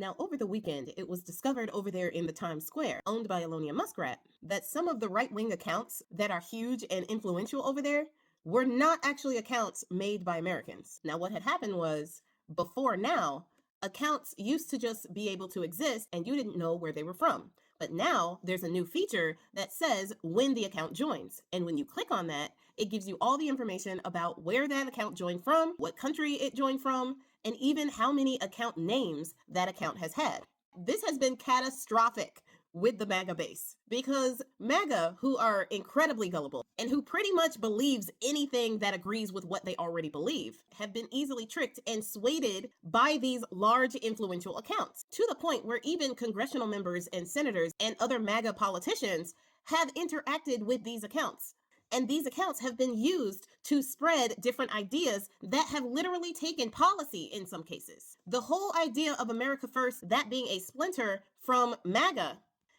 Now, over the weekend, it was discovered over there in the Times Square, owned by Elonia Muskrat, that some of the right-wing accounts that are huge and influential over there were not actually accounts made by Americans. Now, what had happened was, before now, accounts used to just be able to exist and you didn't know where they were from. But now there's a new feature that says when the account joins. And when you click on that, it gives you all the information about where that account joined from, what country it joined from, and even how many account names that account has had. This has been catastrophic with the MAGA base, because MAGA, who are incredibly gullible and who pretty much believes anything that agrees with what they already believe, have been easily tricked and swayed by these large influential accounts, to the point where even congressional members and senators and other MAGA politicians have interacted with these accounts. And these accounts have been used to spread different ideas that have literally taken policy in some cases. The whole idea of America First, that being a splinter from MAGA,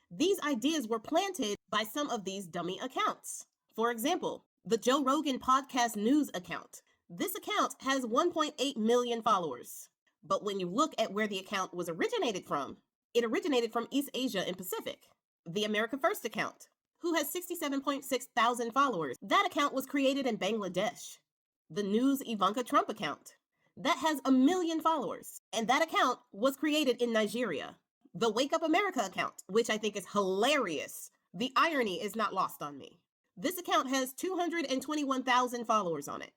these ideas were planted by some of these dummy accounts. For example, the Joe Rogan Podcast News account. This account has 1.8 million followers. But when you look at where the account was originated from, it originated from East Asia and Pacific. The America First account, who has 67.6 thousand followers. That account was created in Bangladesh. The News Ivanka Trump account, that has 1 million followers, and that account was created in Nigeria. The Wake Up America account, which I think is hilarious. The irony is not lost on me. This account has 221,000 followers on it,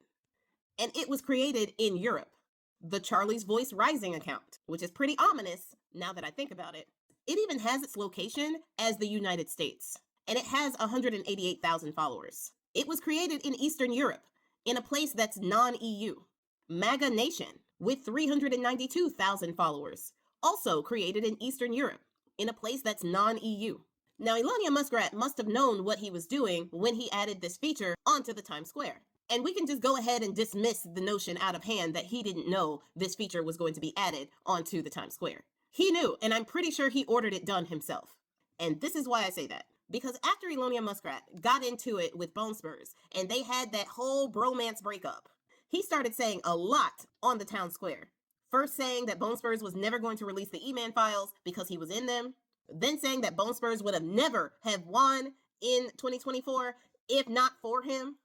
and it was created in Europe. The Charlie's Voice Rising account, which is pretty ominous now that I think about it. It even has its location as the United States, and it has 188,000 followers. It was created in Eastern Europe, in a place that's non-EU. MAGA Nation, with 392,000 followers, also created in Eastern Europe, in a place that's non-EU. Now, Elonia Muskrat must have known what he was doing when he added this feature onto the Times Square. And we can just go ahead and dismiss the notion out of hand that he didn't know this feature was going to be added onto the Times Square. He knew, and I'm pretty sure he ordered it done himself. And this is why I say that. Because after Elonia Muskrat got into it with Bone Spurs, and they had that whole bromance breakup, he started saying a lot on the town square. First saying that Bone Spurs was never going to release the E-Man files because he was in them. Then saying that Bone Spurs would have never have won in 2024 if not for him.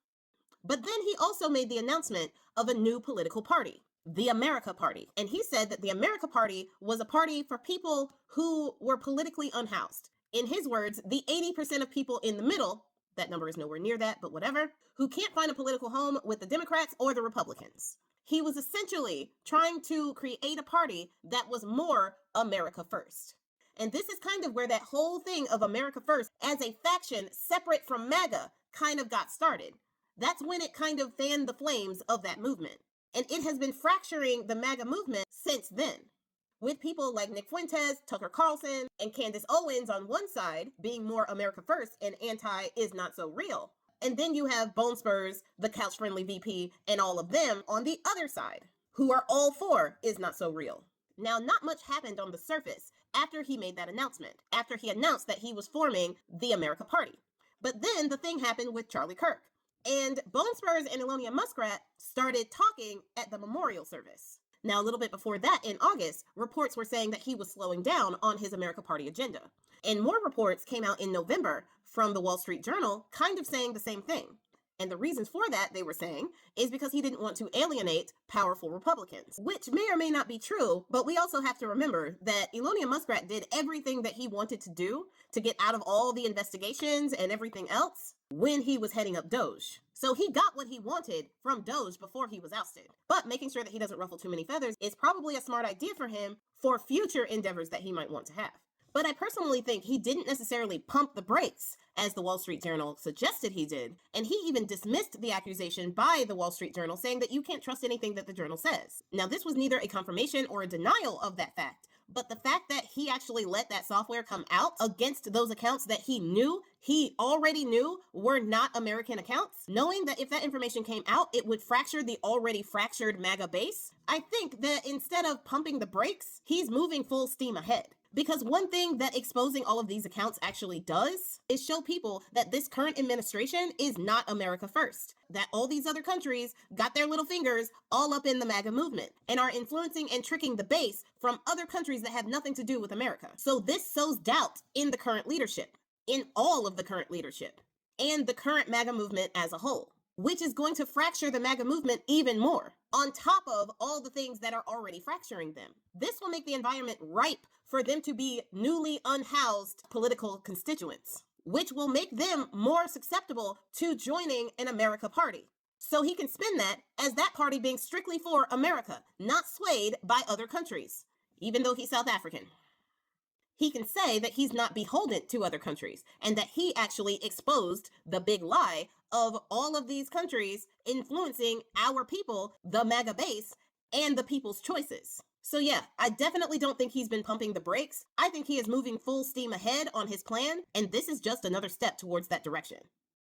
But then he also made the announcement of a new political party, the America Party. And he said that the America Party was a party for people who were politically unhoused. In his words, the 80% of people in the middle, that number is nowhere near that, but whatever, who can't find a political home with the Democrats or the Republicans. He was essentially trying to create a party that was more America First. And this is kind of where that whole thing of America First as a faction separate from MAGA kind of got started. That's when it kind of fanned the flames of that movement. And it has been fracturing the MAGA movement since then, with people like Nick Fuentes, Tucker Carlson, and Candace Owens on one side being more America First and anti is not so real. And then you have Bone Spurs, the couch-friendly VP, and all of them on the other side, who are all for is not so real. Now, not much happened on the surface after he made that announcement, after he announced that he was forming the America Party. But then the thing happened with Charlie Kirk. And Bone Spurs and Elonia Muskrat started talking at the memorial service. Now, a little bit before that, in August, reports were saying that he was slowing down on his America Party agenda. And more reports came out in November from the Wall Street Journal, kind of saying the same thing. And the reasons for that, they were saying, is because he didn't want to alienate powerful Republicans, which may or may not be true, but we also have to remember that Elonia Muskrat did everything that he wanted to do to get out of all the investigations and everything else when he was heading up Doge. So he got what he wanted from Doge before he was ousted. But making sure that he doesn't ruffle too many feathers is probably a smart idea for him for future endeavors that he might want to have. But I personally think he didn't necessarily pump the brakes, as the Wall Street Journal suggested he did. And he even dismissed the accusation by the Wall Street Journal, saying that you can't trust anything that the journal says. Now, this was neither a confirmation or a denial of that fact. But the fact that he actually let that software come out against those accounts that he already knew were not American accounts, knowing that if that information came out, it would fracture the already fractured MAGA base, I think that instead of pumping the brakes, he's moving full steam ahead. Because one thing that exposing all of these accounts actually does is show people that this current administration is not America first. That all these other countries got their little fingers all up in the MAGA movement and are influencing and tricking the base from other countries that have nothing to do with America. So this sows doubt in the current leadership, in all of the current leadership, and the current MAGA movement as a whole, which is going to fracture the MAGA movement even more, on top of all the things that are already fracturing them. This will make the environment ripe for them to be newly unhoused political constituents, which will make them more susceptible to joining an America party. So he can spin that as that party being strictly for America, not swayed by other countries, even though he's South African. He can say that he's not beholden to other countries and that he actually exposed the big lie of all of these countries influencing our people, the MAGA base, and the people's choices. So yeah, I definitely don't think he's been pumping the brakes. I think he is moving full steam ahead on his plan, and this is just another step towards that direction.